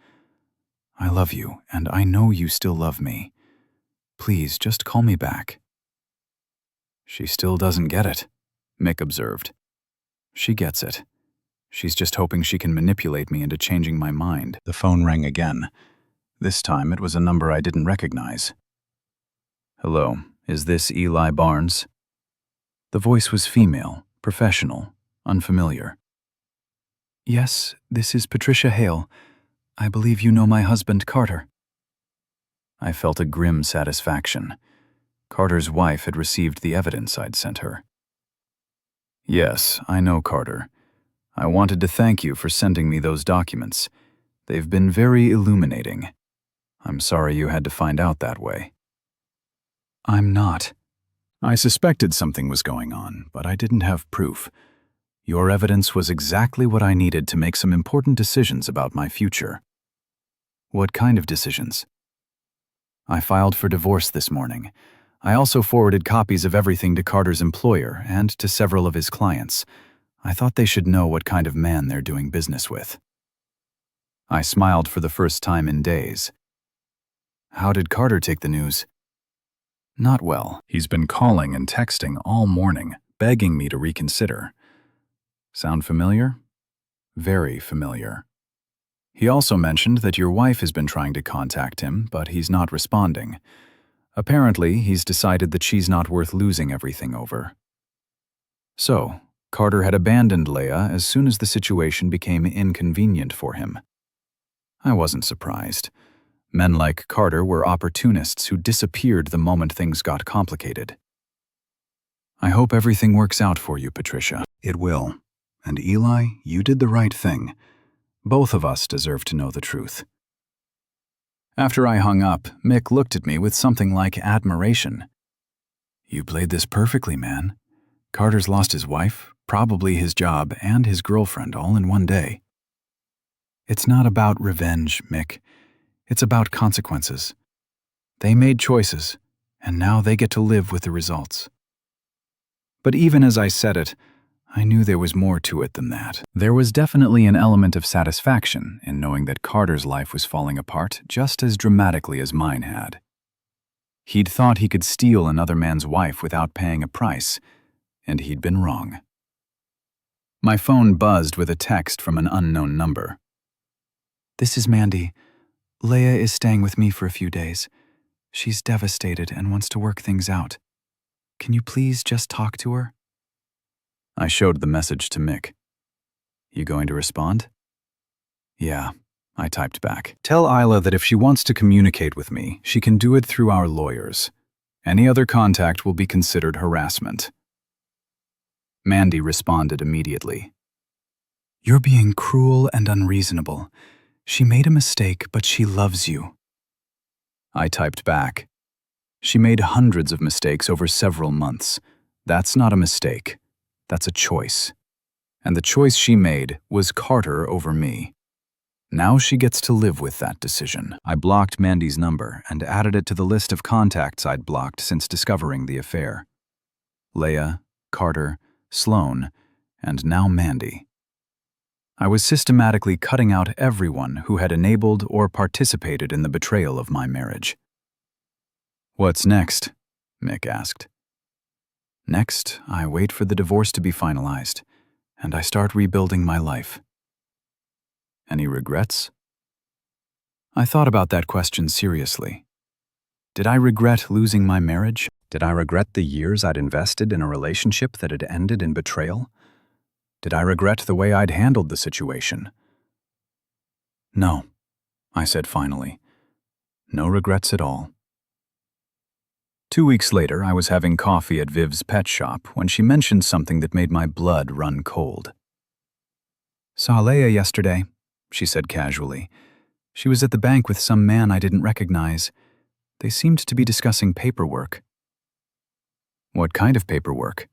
Speaker 1: I love you, and I know you still love me. Please, just call me back." "She still doesn't get it," Mick observed. "She gets it. She's just hoping she can manipulate me into changing my mind." The phone rang again. This time it was a number I didn't recognize. "Hello, is this Eli Barnes?" The voice was female, professional, unfamiliar. "Yes, this is Patricia Hale. I believe you know my husband, Carter." I felt a grim satisfaction. Carter's wife had received the evidence I'd sent her. "Yes, I know Carter. I wanted to thank you for sending me those documents. They've been very illuminating. I'm sorry you had to find out that way." "I'm not. I suspected something was going on, but I didn't have proof. Your evidence was exactly what I needed to make some important decisions about my future." "What kind of decisions?" "I filed for divorce this morning. I also forwarded copies of everything to Carter's employer and to several of his clients. I thought they should know what kind of man they're doing business with. I smiled for the first time in days. How did Carter take the news? Not well. He's been calling and texting all morning, begging me to reconsider. Sound familiar? Very familiar. He also mentioned that your wife has been trying to contact him, but he's not responding. Apparently, he's decided that she's not worth losing everything over. So, Carter had abandoned Leia as soon as the situation became inconvenient for him. I wasn't surprised. Men like Carter were opportunists who disappeared the moment things got complicated. I hope everything works out for you, Patricia. It will. And Eli, you did the right thing. Both of us deserve to know the truth. After I hung up, Mick looked at me with something like admiration. You played this perfectly, man. Carter's lost his wife, probably his job, and his girlfriend all in one day. It's not about revenge, Mick. It's about consequences. They made choices, and now they get to live with the results. But even as I said it, I knew there was more to it than that. There was definitely an element of satisfaction in knowing that Carter's life was falling apart just as dramatically as mine had. He'd thought he could steal another man's wife without paying a price, and he'd been wrong. My phone buzzed with a text from an unknown number. This is Mandy. Leia is staying with me for a few days. She's devastated and wants to work things out. Can you please just talk to her? I showed the message to Mick. You going to respond? Yeah, I typed back. Tell Isla that if she wants to communicate with me, she can do it through our lawyers. Any other contact will be considered harassment. Mandy responded immediately. You're being cruel and unreasonable. She made a mistake, but she loves you. I typed back. She made hundreds of mistakes over several months. That's not a mistake. That's a choice. And the choice she made was Carter over me. Now she gets to live with that decision. I blocked Mandy's number and added it to the list of contacts I'd blocked since discovering the affair. Leia, Carter, Sloan, and now Mandy. I was systematically cutting out everyone who had enabled or participated in the betrayal of my marriage. What's next? Mick asked. Next, I wait for the divorce to be finalized, and I start rebuilding my life. Any regrets? I thought about that question seriously. Did I regret losing my marriage? Did I regret the years I'd invested in a relationship that had ended in betrayal? Did I regret the way I'd handled the situation? No, I said finally. No regrets at all. 2 weeks later, I was having coffee at Viv's pet shop when she mentioned something that made my blood run cold. Saw Leia yesterday, she said casually. She was at the bank with some man I didn't recognize. They seemed to be discussing paperwork. What kind of paperwork?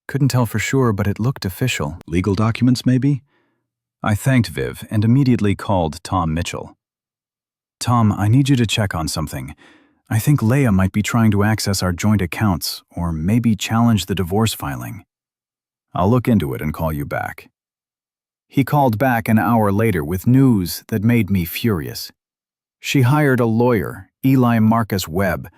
Speaker 1: Couldn't tell for sure, but it looked official. Legal documents, maybe? I thanked Viv and immediately called Tom Mitchell. Tom, I need you to check on something. I think Leia might be trying to access our joint accounts, or maybe challenge the divorce filing. I'll look into it and call you back. He called back an hour later with news that made me furious. She hired a lawyer, Eli Marcus Webb,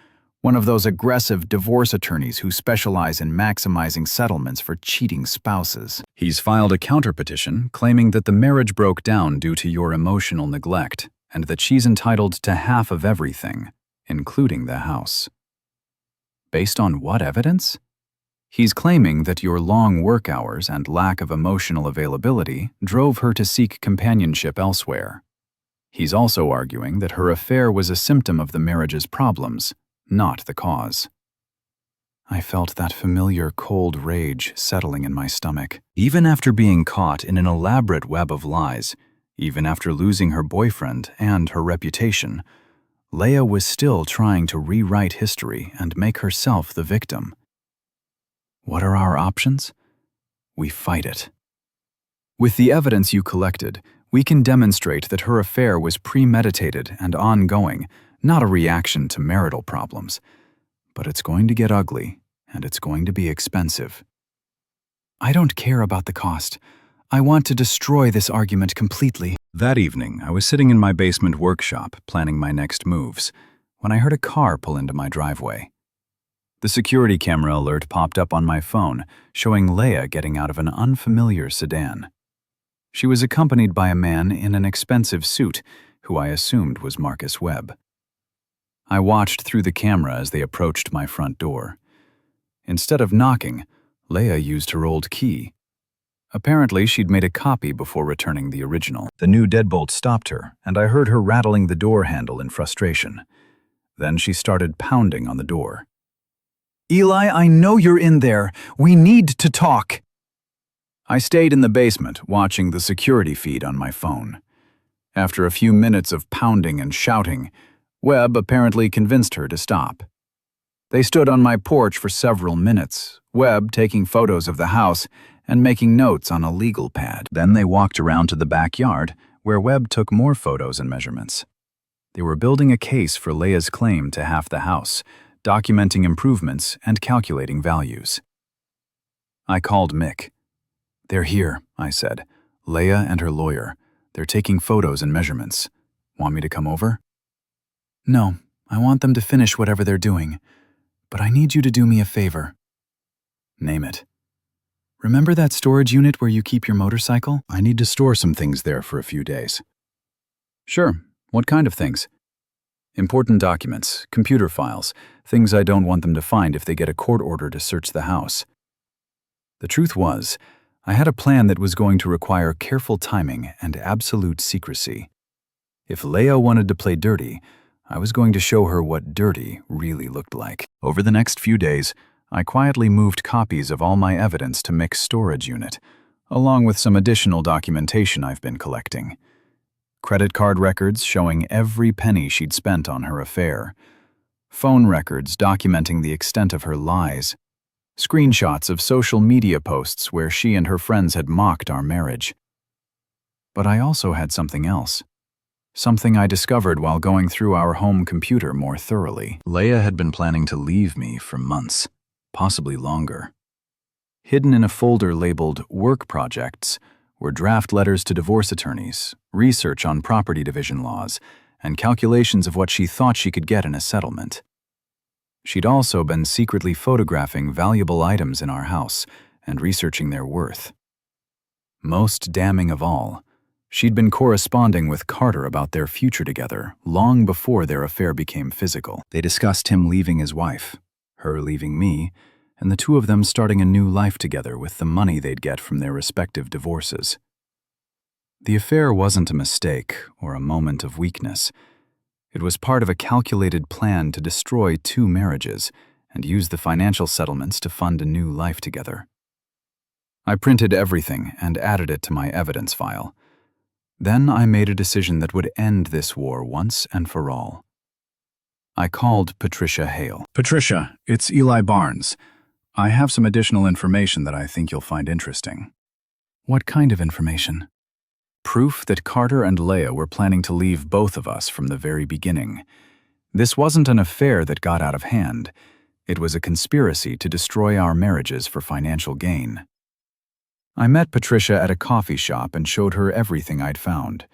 Speaker 1: one of those aggressive divorce attorneys who specialize in maximizing settlements for cheating spouses. He's filed a counterpetition claiming that the marriage broke down due to your emotional neglect, and that she's entitled to half of everything, including the house. Based on what evidence? He's claiming that your long work hours and lack of emotional availability drove her to seek companionship elsewhere. He's also arguing that her affair was a symptom of the marriage's problems, not the cause. I felt that familiar cold rage settling in my stomach. Even after being caught in an elaborate web of lies, even after losing her boyfriend and her reputation, Leia was still trying to rewrite history and make herself the victim. What are our options? We fight it. With the evidence you collected, we can demonstrate that her affair was premeditated and ongoing, not a reaction to marital problems. But it's going to get ugly, and it's going to be expensive. I don't care about the cost. I want to destroy this argument completely. That evening, I was sitting in my basement workshop, planning my next moves, when I heard a car pull into my driveway. The security camera alert popped up on my phone, showing Leah getting out of an unfamiliar sedan. She was accompanied by a man in an expensive suit, who I assumed was Marcus Webb. I watched through the camera as they approached my front door. Instead of knocking, Leah used her old key. Apparently, she'd made a copy before returning the original. The new deadbolt stopped her, and I heard her rattling the door handle in frustration. Then she started pounding on the door. "Eli, I know you're in there. We need to talk." I stayed in the basement, watching the security feed on my phone. After a few minutes of pounding and shouting, Webb apparently convinced her to stop. They stood on my porch for several minutes, Webb taking photos of the house and making notes on a legal pad. Then they walked around to the backyard, where Webb took more photos and measurements. They were building a case for Leah's claim to half the house, documenting improvements and calculating values. I called Mick. "They're here," I said. "Leah and her lawyer. They're taking photos and measurements. Want me to come over?" "No, I want them to finish whatever they're doing. But I need you to do me a favor." "Name it." "Remember that storage unit where you keep your motorcycle? I need to store some things there for a few days." "Sure. What kind of things?" "Important documents, computer files, things I don't want them to find if they get a court order to search the house." The truth was, I had a plan that was going to require careful timing and absolute secrecy. If Leah wanted to play dirty, I was going to show her what dirty really looked like. Over the next few days, I quietly moved copies of all my evidence to Mick's storage unit, along with some additional documentation I've been collecting. Credit card records showing every penny she'd spent on her affair. Phone records documenting the extent of her lies. Screenshots of social media posts where she and her friends had mocked our marriage. But I also had something else. Something I discovered while going through our home computer more thoroughly. Leah had been planning to leave me for months, possibly longer. Hidden in a folder labeled Work Projects were draft letters to divorce attorneys, research on property division laws, and calculations of what she thought she could get in a settlement. She'd also been secretly photographing valuable items in our house and researching their worth. Most damning of all, she'd been corresponding with Carter about their future together long before their affair became physical. They discussed him leaving his wife, her leaving me, and the two of them starting a new life together with the money they'd get from their respective divorces. The affair wasn't a mistake or a moment of weakness. It was part of a calculated plan to destroy two marriages and use the financial settlements to fund a new life together. I printed everything and added it to my evidence file. Then I made a decision that would end this war once and for all. I called Patricia Hale. "Patricia, it's Eli Barnes. I have some additional information that I think you'll find interesting." "What kind of information?" "Proof that Carter and Leah were planning to leave both of us from the very beginning. This wasn't an affair that got out of hand. It was a conspiracy to destroy our marriages for financial gain." I met Patricia at a coffee shop and showed her everything I'd found.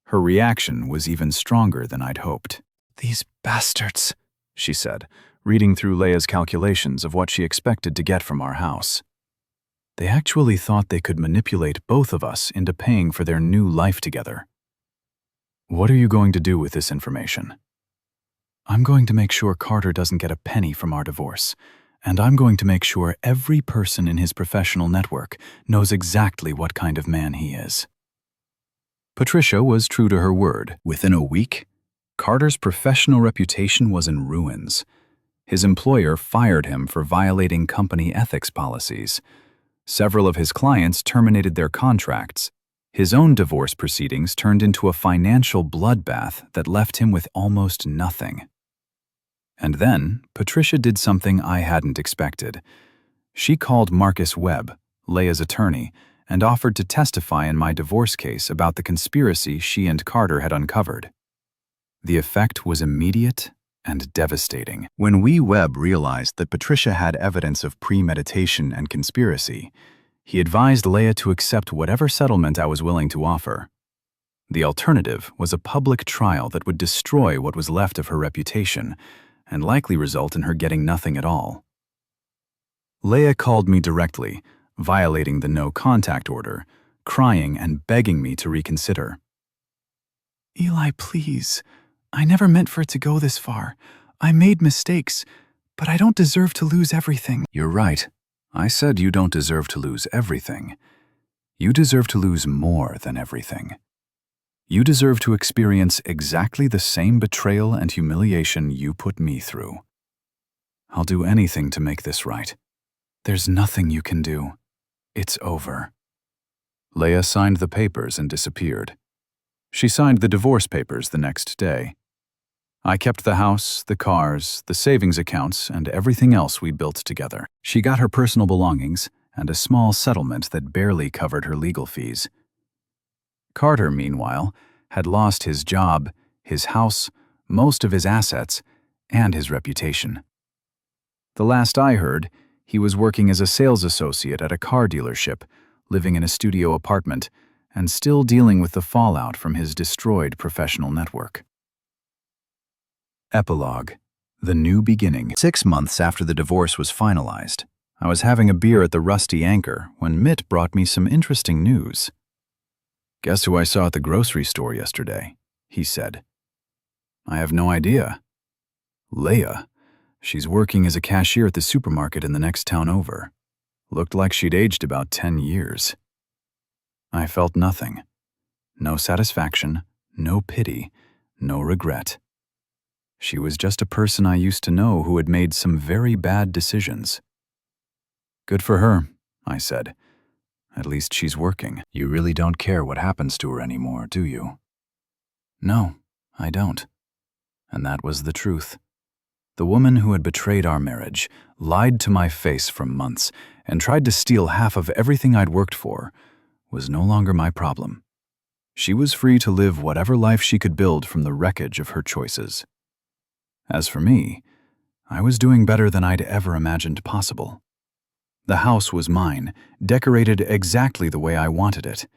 Speaker 1: Her reaction was even stronger than I'd hoped. "These bastards," she said, reading through Leah's calculations of what she expected to get from our house. "They actually thought they could manipulate both of us into paying for their new life together." "What are you going to do with this information?" "I'm going to make sure Carter doesn't get a penny from our divorce. And I'm going to make sure every person in his professional network knows exactly what kind of man he is." Patricia was true to her word. Within a week, Carter's professional reputation was in ruins. His employer fired him for violating company ethics policies. Several of his clients terminated their contracts. His own divorce proceedings turned into a financial bloodbath that left him with almost nothing. And then, Patricia did something I hadn't expected. She called Marcus Webb, Leah's attorney, and offered to testify in my divorce case about the conspiracy she and Carter had uncovered. The effect was immediate and devastating. When Webb realized that Patricia had evidence of premeditation and conspiracy, he advised Leah to accept whatever settlement I was willing to offer. The alternative was a public trial that would destroy what was left of her reputation and likely result in her getting nothing at all. Leah called me directly, violating the no-contact order, crying and begging me to reconsider.
Speaker 3: Eli, please. I never meant for it to go this far. I made mistakes, but I don't deserve to lose everything.
Speaker 1: You're right. I said you don't deserve to lose everything. You deserve to lose more than everything. You deserve to experience exactly the same betrayal and humiliation you put me through. I'll do anything to make this right. There's nothing you can do. It's over. Leah signed the papers and disappeared. She signed the divorce papers the next day. I kept the house, the cars, the savings accounts, and everything else we built together. She got her personal belongings and a small settlement that barely covered her legal fees. Carter, meanwhile, had lost his job, his house, most of his assets, and his reputation. The last I heard, he was working as a sales associate at a car dealership, living in a studio apartment, and still dealing with the fallout from his destroyed professional network. Epilogue: The New Beginning. 6 months after the divorce was finalized, I was having a beer at the Rusty Anchor when Mitt brought me some interesting news. "Guess who I saw at the grocery store yesterday?" he said. "I have no idea." "Leah. She's working as a cashier at the supermarket in the next town over. Looked like she'd aged about 10 years. I felt nothing. No satisfaction, no pity, no regret. She was just a person I used to know who had made some very bad decisions. "Good for her," I said. "At least she's working. You really don't care what happens to her anymore, do you?" "No, I don't." And that was the truth. The woman who had betrayed our marriage, lied to my face for months, and tried to steal half of everything I'd worked for, was no longer my problem. She was free to live whatever life she could build from the wreckage of her choices. As for me, I was doing better than I'd ever imagined possible. The house was mine, decorated exactly the way I wanted it.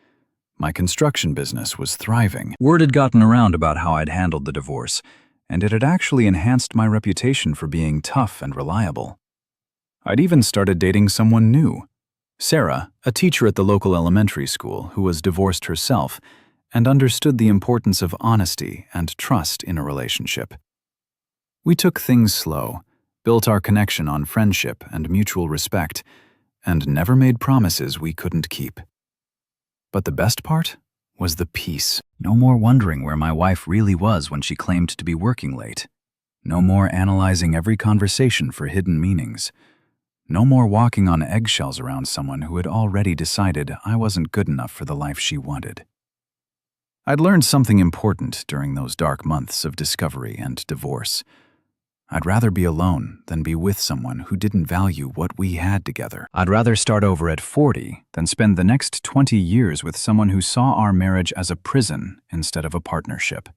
Speaker 1: My construction business was thriving. Word had gotten around about how I'd handled the divorce, and it had actually enhanced my reputation for being tough and reliable. I'd even started dating someone new, Sarah, a teacher at the local elementary school who was divorced herself and understood the importance of honesty and trust in a relationship. We took things slow, built our connection on friendship and mutual respect, and never made promises we couldn't keep. But the best part was the peace. No more wondering where my wife really was when she claimed to be working late. No more analyzing every conversation for hidden meanings. No more walking on eggshells around someone who had already decided I wasn't good enough for the life she wanted. I'd learned something important during those dark months of discovery and divorce. I'd rather be alone than be with someone who didn't value what we had together. I'd rather start over at 40 than spend the next 20 years with someone who saw our marriage as a prison instead of a partnership.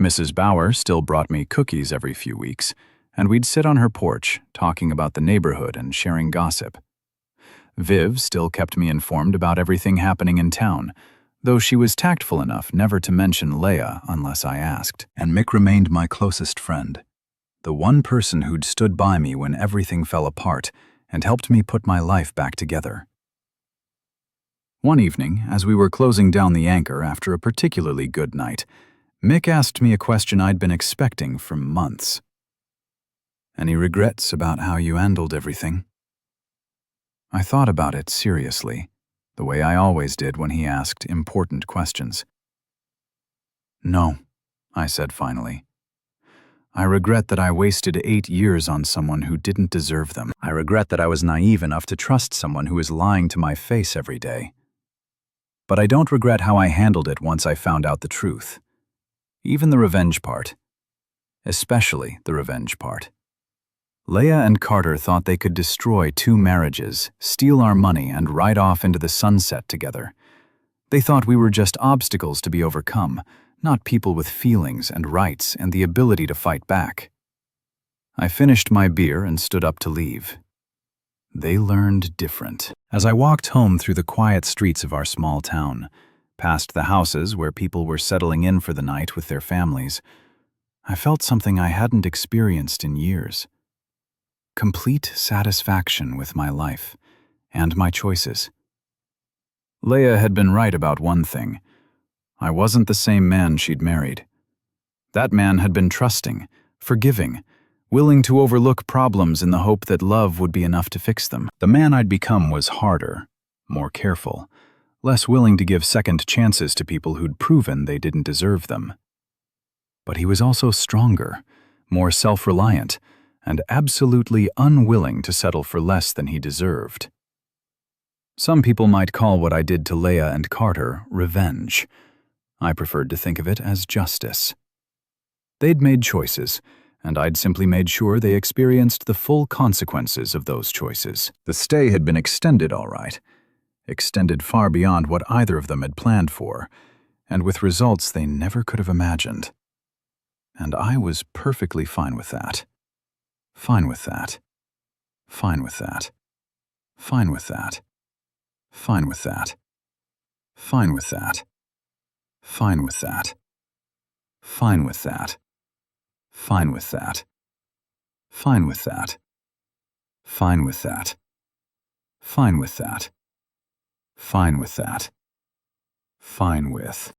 Speaker 1: Mrs. Bauer still brought me cookies every few weeks, and we'd sit on her porch talking about the neighborhood and sharing gossip. Viv still kept me informed about everything happening in town, though she was tactful enough never to mention Leah unless I asked. And Mick remained my closest friend. The one person who'd stood by me when everything fell apart and helped me put my life back together. One evening, as we were closing down the Anchor after a particularly good night, Mick asked me a question I'd been expecting for months. "Any regrets about how you handled everything?" I thought about it seriously, the way I always did when he asked important questions. "No," I said finally. "I regret that I wasted 8 years on someone who didn't deserve them. I regret that I was naive enough to trust someone who is lying to my face every day. But I don't regret how I handled it once I found out the truth. Even the revenge part. Especially the revenge part. Leah and Carter thought they could destroy 2 marriages, steal our money, and ride off into the sunset together. They thought we were just obstacles to be overcome, not people with feelings and rights and the ability to fight back. I finished my beer and stood up to leave. They learned different. As I walked home through the quiet streets of our small town, past the houses where people were settling in for the night with their families, I felt something I hadn't experienced in years. Complete satisfaction with my life and my choices. Leia had been right about one thing. I wasn't the same man she'd married. That man had been trusting, forgiving, willing to overlook problems in the hope that love would be enough to fix them. The man I'd become was harder, more careful, less willing to give second chances to people who'd proven they didn't deserve them. But he was also stronger, more self-reliant, and absolutely unwilling to settle for less than he deserved. Some people might call what I did to Leia and Carter revenge. I preferred to think of it as justice. They'd made choices, and I'd simply made sure they experienced the full consequences of those choices. The stay had been extended, all right. Extended far beyond what either of them had planned for, and with results they never could have imagined. And I was perfectly fine with that. Fine with that. Fine with that. Fine with that. Fine with that. Fine with that. Fine with that. Fine with that. Fine with that. Fine with that. Fine with that. Fine with that. Fine with that. Fine with.